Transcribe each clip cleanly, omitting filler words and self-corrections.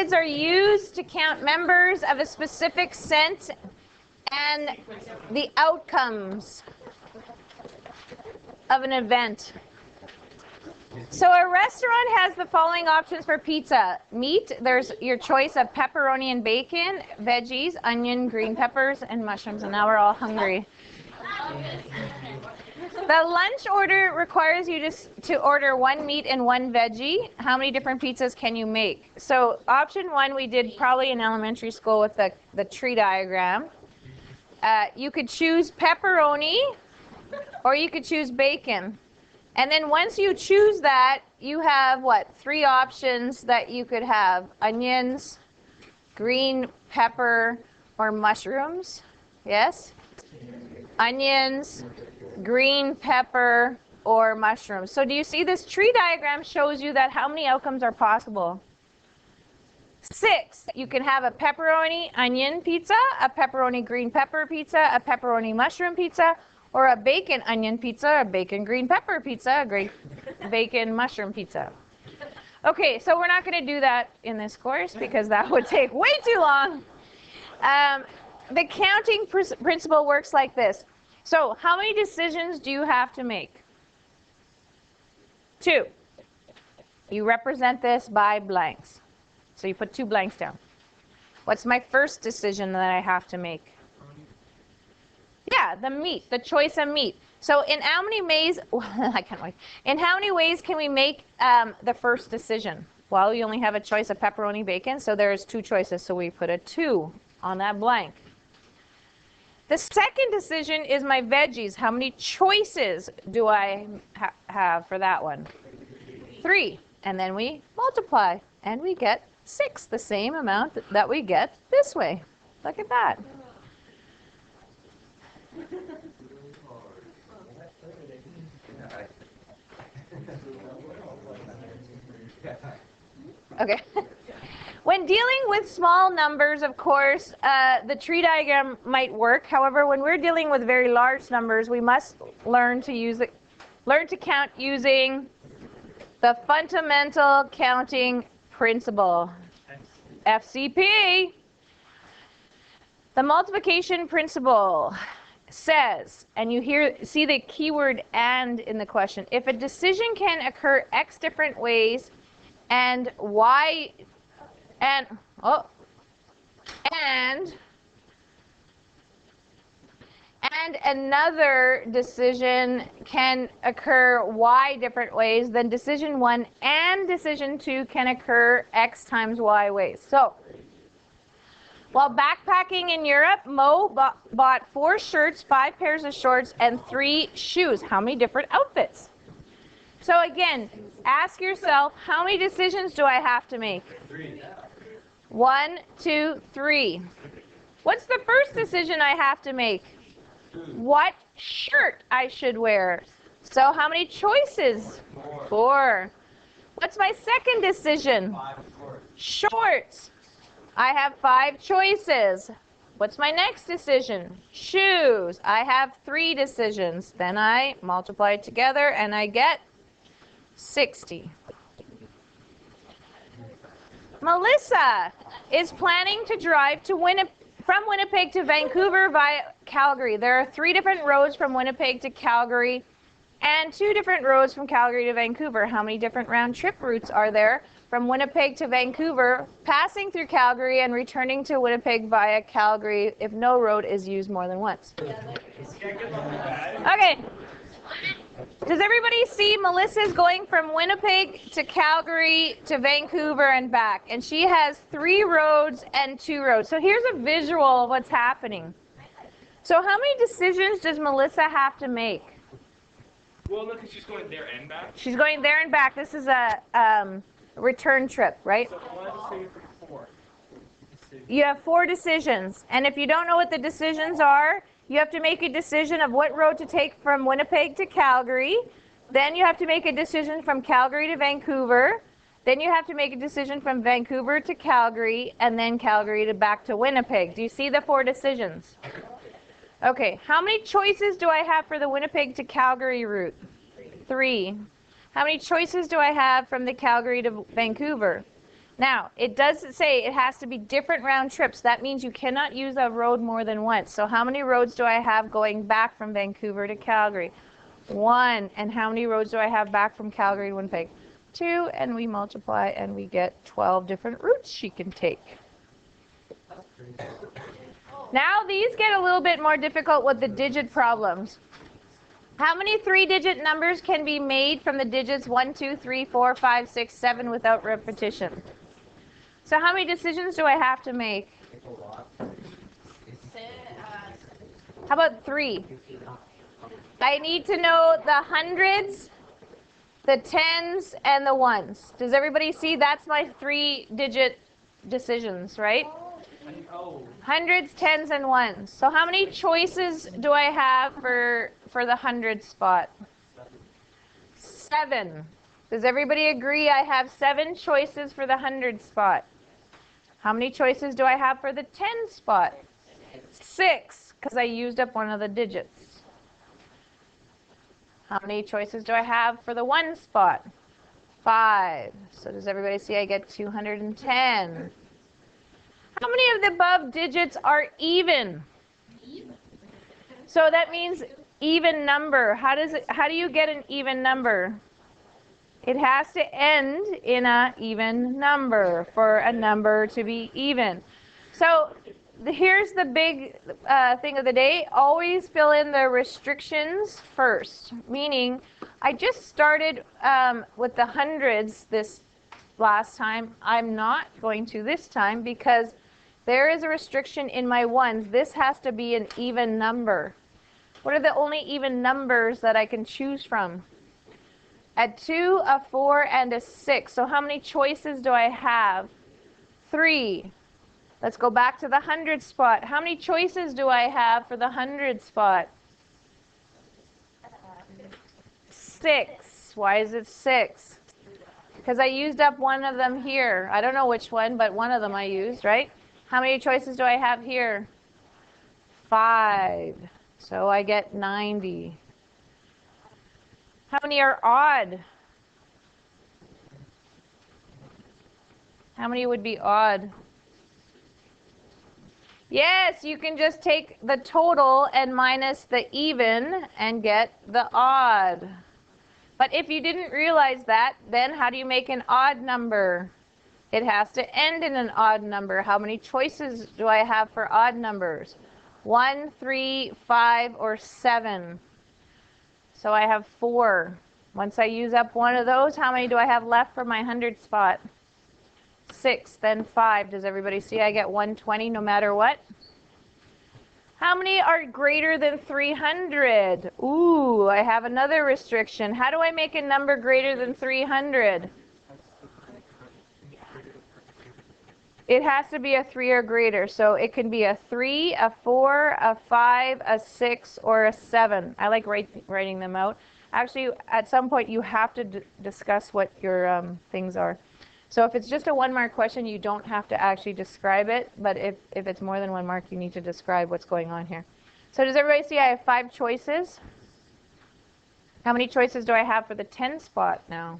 methods are used to count members of a specific set and the outcomes of an event. So a restaurant has the following options for pizza. Meat, there's your choice of pepperoni and bacon, veggies, onion, green peppers, and mushrooms. And now we're all hungry. The lunch order requires you to order 1 meat and 1 veggie. How many different pizzas can you make? So option 1 we did probably in elementary school with the tree diagram. You could choose pepperoni or you could choose bacon. And then once you choose that, you have what? 3 options that you could have. Onions, green pepper, or mushrooms. Yes? Onions, green pepper, or mushrooms. So do you see this tree diagram shows you that how many outcomes are possible? 6. You can have a pepperoni onion pizza, a pepperoni green pepper pizza, a pepperoni mushroom pizza, or a bacon onion pizza, a bacon green pepper pizza, a great bacon mushroom pizza. Okay, so we're not going to do that in this course because that would take way too long. The counting principle works like this. So how many decisions do you have to make? 2. You represent this by blanks. So you put 2 blanks down. What's my first decision that I have to make? Yeah, the meat, the choice of meat. So in how many ways, I can't wait. In how many ways can we make the first decision? Well, you only have a choice of pepperoni bacon, so there's 2 choices. So we put a 2 on that blank. The second decision is my veggies. How many choices do I have for that one? 3. And then we multiply, and we get 6, the same amount that we get this way. Look at that. Okay. When dealing with small numbers, of course, the tree diagram might work. However, when we're dealing with very large numbers, we must learn to count using the fundamental counting principle, FCP. The multiplication principle says, and you see the keyword "and" in the question, if a decision can occur X different ways and Y and another decision can occur Y different ways, then decision 1 and decision 2 can occur X times Y ways. So while backpacking in Europe, Mo bought 4 shirts, 5 pairs of shorts, and 3 shoes. How many different outfits? So again, ask yourself, how many decisions do I have to make? 3. 1, 2, 3. What's the first decision I have to make? 2. What shirt I should wear. So how many choices? 4. 4. What's my second decision? 5 shorts. Shorts. I have 5 choices. What's my next decision? Shoes. I have 3 decisions. Then I multiply together and I get 60. Melissa is planning to drive to from Winnipeg to Vancouver via Calgary. There are 3 different roads from Winnipeg to Calgary and 2 different roads from Calgary to Vancouver. How many different round trip routes are there from Winnipeg to Vancouver, passing through Calgary and returning to Winnipeg via Calgary if no road is used more than once? Okay. Does everybody see Melissa's going from Winnipeg to Calgary to Vancouver and back? And she has 3 roads and 2 roads. So here's a visual of what's happening. So how many decisions does Melissa have to make? Well, look, she's going there and back. She's going there and back. This is a return trip, right? So 1, 2, 3, 4. You have 4 decisions. And if you don't know what the decisions are, you have to make a decision of what road to take from Winnipeg to Calgary. Then you have to make a decision from Calgary to Vancouver. Then you have to make a decision from Vancouver to Calgary, and then Calgary to back to Winnipeg. Do you see the 4 decisions? Okay, how many choices do I have for the Winnipeg to Calgary route? 3. How many choices do I have from the Calgary to Vancouver? Now, it does say it has to be different round trips. That means you cannot use a road more than once. So how many roads do I have going back from Vancouver to Calgary? 1. And how many roads do I have back from Calgary to Winnipeg? 2. And we multiply and we get 12 different routes she can take. Now these get a little bit more difficult with the digit problems. How many 3-digit numbers can be made from the digits 1, 2, 3, 4, 5, 6, 7 without repetition? So how many decisions do I have to make? How about 3? I need to know the hundreds, the tens, and the ones. Does everybody see? That's my 3-digit decisions, right? Hundreds, tens, and ones. So how many choices do I have for the 100 spot? 7. Does everybody agree I have 7 choices for the 100 spot? How many choices do I have for the 10 spot? 6, because I used up one of the digits. How many choices do I have for the 1 spot? 5. So does everybody see I get 210? How many of the above digits are even? So that means even number. How do you get an even number? It has to end in an even number for a number to be even. So here's the big thing of the day. Always fill in the restrictions first. Meaning, I just started with the hundreds this last time. I'm not going to this time because there is a restriction in my ones. This has to be an even number. What are the only even numbers that I can choose from? A 2, a 4, and a 6. So how many choices do I have? 3. Let's go back to the 100 spot. How many choices do I have for the 100 spot? 6. Why is it 6? Because I used up one of them here. I don't know which one, but one of them I used, right? How many choices do I have here? 5. So I get 90. How many are odd? How many would be odd? Yes, you can just take the total and minus the even and get the odd. But if you didn't realize that, then how do you make an odd number? It has to end in an odd number. How many choices do I have for odd numbers? 1, 3, 5, or 7. So I have 4. Once I use up one of those, how many do I have left for my 100 spot? 6, then 5. Does everybody see I get 120 no matter what? How many are greater than 300? Ooh, I have another restriction. How do I make a number greater than 300? It has to be a 3 or greater. So it can be a 3, a 4, a 5, a 6, or a 7. I like writing them out. Actually, at some point, you have to discuss what your things are. So if it's just a 1-mark question, you don't have to actually describe it. But if it's more than 1 mark, you need to describe what's going on here. So does everybody see I have 5 choices? How many choices do I have for the 10 spot now?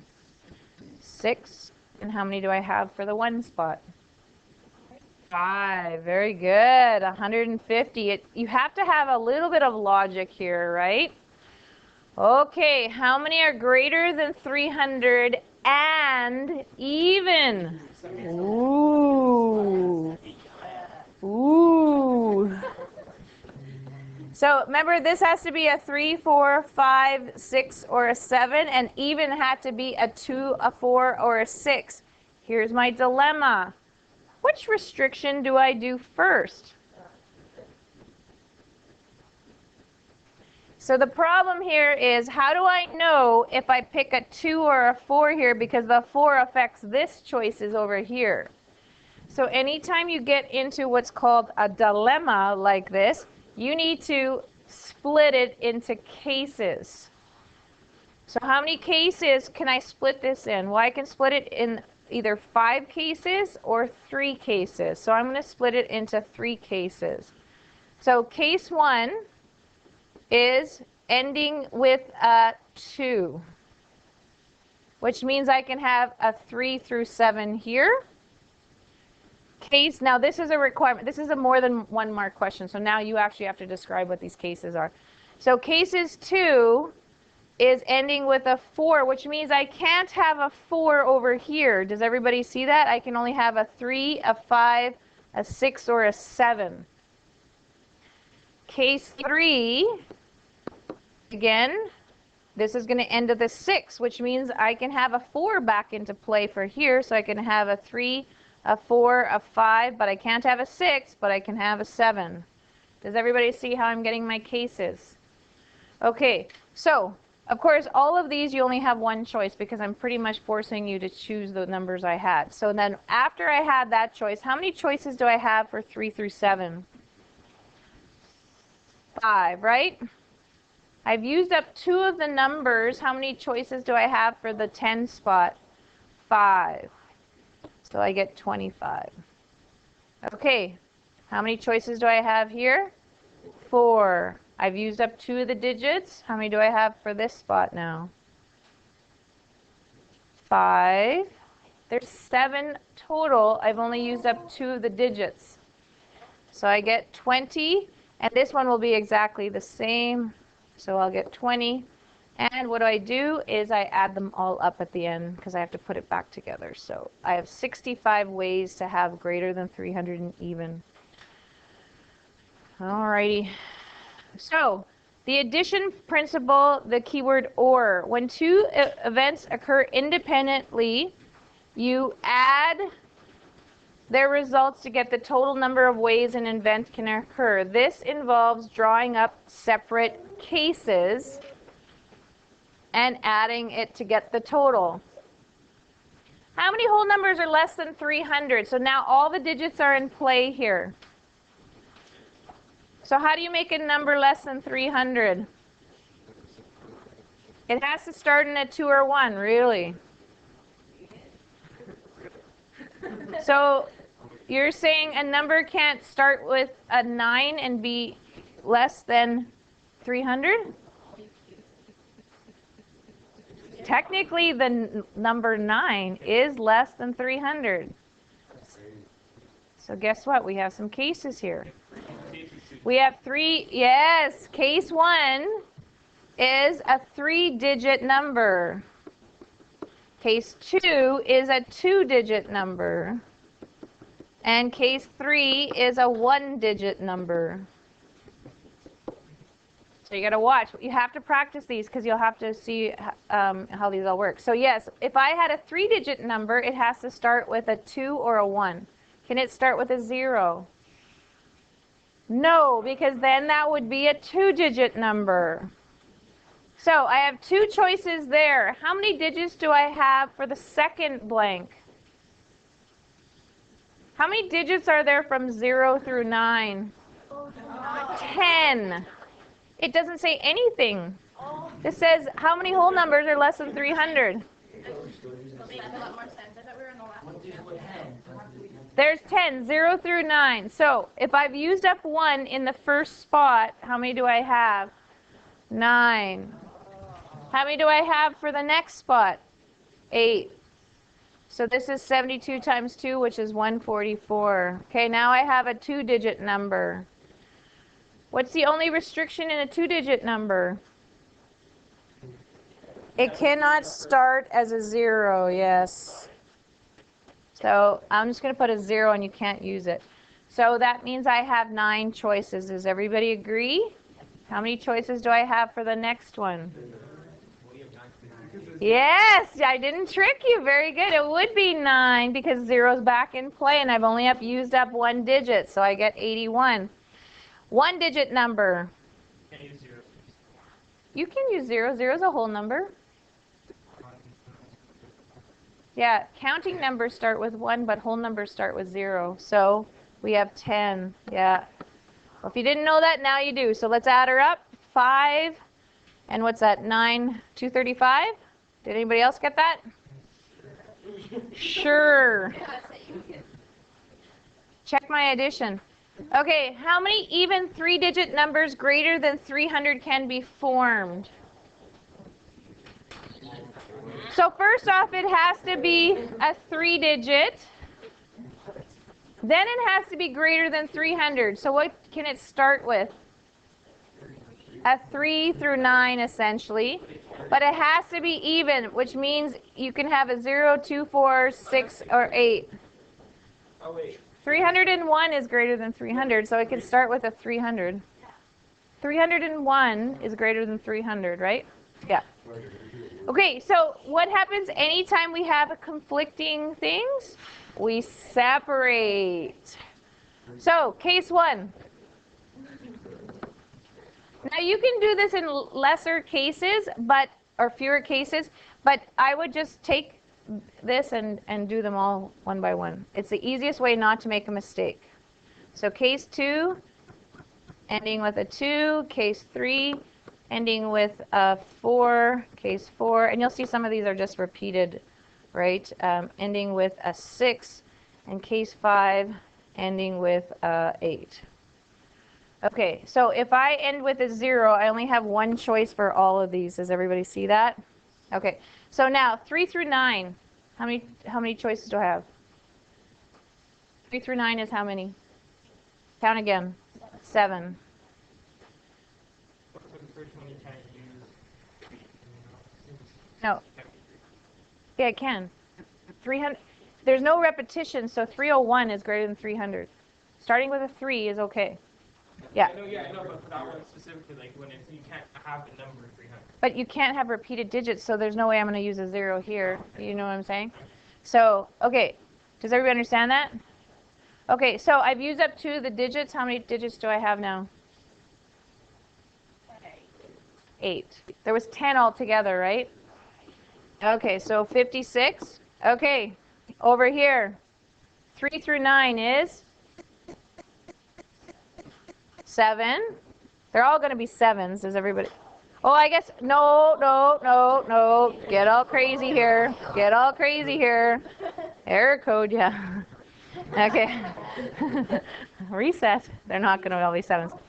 6. And how many do I have for the 1 spot? 5. Very good. 150. You have to have a little bit of logic here, right? Okay, how many are greater than 300 and even? Ooh. Ooh. So remember, this has to be a 3, 4, 5, 6, or a 7, and even had to be a 2, a 4, or a 6. Here's my dilemma. Which restriction do I do first? So the problem here is, how do I know if I pick a 2 or a 4 here, because the 4 affects this choices over here. So anytime you get into what's called a dilemma like this, you need to split it into cases. So how many cases can I split this in? Well, I can split it in either 5 cases or 3 cases. So I'm going to split it into 3 cases. So case 1 is ending with a 2, which means I can have a 3 through 7 here, Case, now this is a requirement. This is a more than 1 mark question. So now you actually have to describe what these cases are. So cases 2 is ending with a 4, which means I can't have a 4 over here. Does everybody see that? I can only have a 3, a 5, a 6, or a 7. Case 3, again, this is going to end with a 6, which means I can have a 4 back into play for here. So I can have a 3, a 4, a 5, but I can't have a 6, but I can have a 7. Does everybody see how I'm getting my cases? Okay, so of course all of these you only have one choice because I'm pretty much forcing you to choose the numbers I had. So then after I had that choice, how many choices do I have for 3 through 7? 5, right? I've used up 2 of the numbers. How many choices do I have for the 10 spot? 5. So I get 25. Okay, how many choices do I have here? 4. I've used up 2 of the digits. How many do I have for this spot now? 5. There's 7 total. I've only used up 2 of the digits. So I get 20, and this one will be exactly the same. So I'll get 20. And what I do is I add them all up at the end because I have to put it back together. So I have 65 ways to have greater than 300 and even. Alrighty. So the addition principle, the keyword or. When 2 events occur independently, you add their results to get the total number of ways an event can occur. This involves drawing up separate cases and adding it to get the total. How many whole numbers are less than 300? So now all the digits are in play here. So how do you make a number less than 300? It has to start in a 2 or 1, really. So you're saying a number can't start with a 9 and be less than 300? Technically, the number 9 is less than 300. So guess what? We have some cases here. We have 3, yes, case 1 is a 3-digit number. Case 2 is a 2-digit number. And case 3 is a 1-digit number. So you got to watch. You have to practice these because you'll have to see how these all work. So yes, if I had a 3-digit number, it has to start with a 2 or a 1. Can it start with a 0? No, because then that would be a 2-digit number. So I have 2 choices there. How many digits do I have for the second blank? How many digits are there from 0 through 9? 10. It doesn't say anything. It says how many whole numbers are less than 300? There's 10, 0 through 9. So if I've used up 1 in the first spot, how many do I have? 9. How many do I have for the next spot? 8. So this is 72 times 2, which is 144. Okay, now I have a 2-digit number. What's the only restriction in a 2-digit number? It cannot start as a 0, yes. So I'm just going to put a 0 and you can't use it. So that means I have 9 choices. Does everybody agree? How many choices do I have for the next one? Yes, I didn't trick you. Very good. It would be 9 because 0 is back in play and I've only used up 1 digit. So I get 81. 1-digit number. You can use 0. 0 is a whole number. Yeah, counting numbers start with 1, but whole numbers start with 0. So we have 10. Yeah. Well, if you didn't know that, now you do. So let's add her up. 5. And what's that? 9, 235? Did anybody else get that? Sure. Check my addition. Okay, how many even 3-digit numbers greater than 300 can be formed? So first off, it has to be a 3-digit Then it has to be greater than 300. So what can it start with? A 3 through 9, essentially. But it has to be even, which means you can have a 0, 2, 4, 6, or 8. Oh, wait. 301 is greater than 300, so it can start with a 300. 301 is greater than 300, right? Yeah. Okay, so what happens anytime we have conflicting things? We separate. So, case 1. Now you can do this in lesser cases, or fewer cases, but I would just take this and do them all one by one. It's the easiest way not to make a mistake. So case 2, ending with a 2, case 3, ending with a 4, case 4, and you'll see some of these are just repeated, right? Ending with a 6, and case 5, ending with a 8. Okay, so if I end with a 0, I only have one choice for all of these. Does everybody see that? Okay, so now 3 through 9. How many choices do I have? 3 through 9 is how many? Count again. 7. What's the first one you can't use? No. Yeah, I can. 300. There's no repetition, so 301 is greater than 300. Starting with a 3 is okay. Yeah. I know, but for that one specifically, like when you can't have the number 300. But you can't have repeated digits, so there's no way I'm going to use a 0 here. You know what I'm saying? So, okay. Does everybody understand that? Okay, so I've used up 2 of the digits. How many digits do I have now? 8. There was 10 altogether, right? Okay, so 56. Okay, over here. 3 through 9 is 7. They're all going to be 7s. Does everybody? Oh, I guess, no. Get all crazy here. Get all crazy here. Error code, yeah. Okay. Reset. They're not going to all be 7s.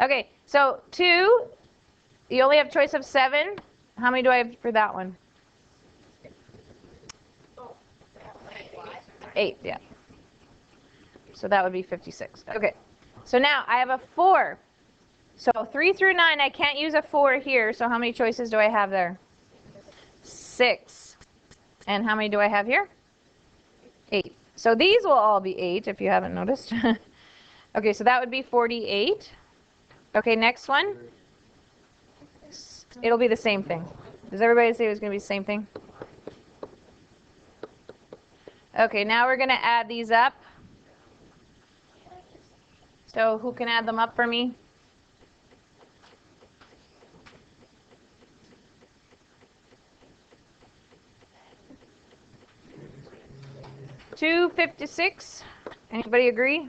Okay, so 2, you only have choice of 7. How many do I have for that one? 8, yeah. So that would be 56. Okay, so now I have a 4. So 3 through 9, I can't use a 4 here. So how many choices do I have there? 6. And how many do I have here? 8. So these will all be 8 if you haven't noticed. Okay, so that would be 48. Okay, next one. It'll be the same thing. Does everybody say it was going to be the same thing? Okay, now we're going to add these up. So who can add them up for me? $256. Anybody agree?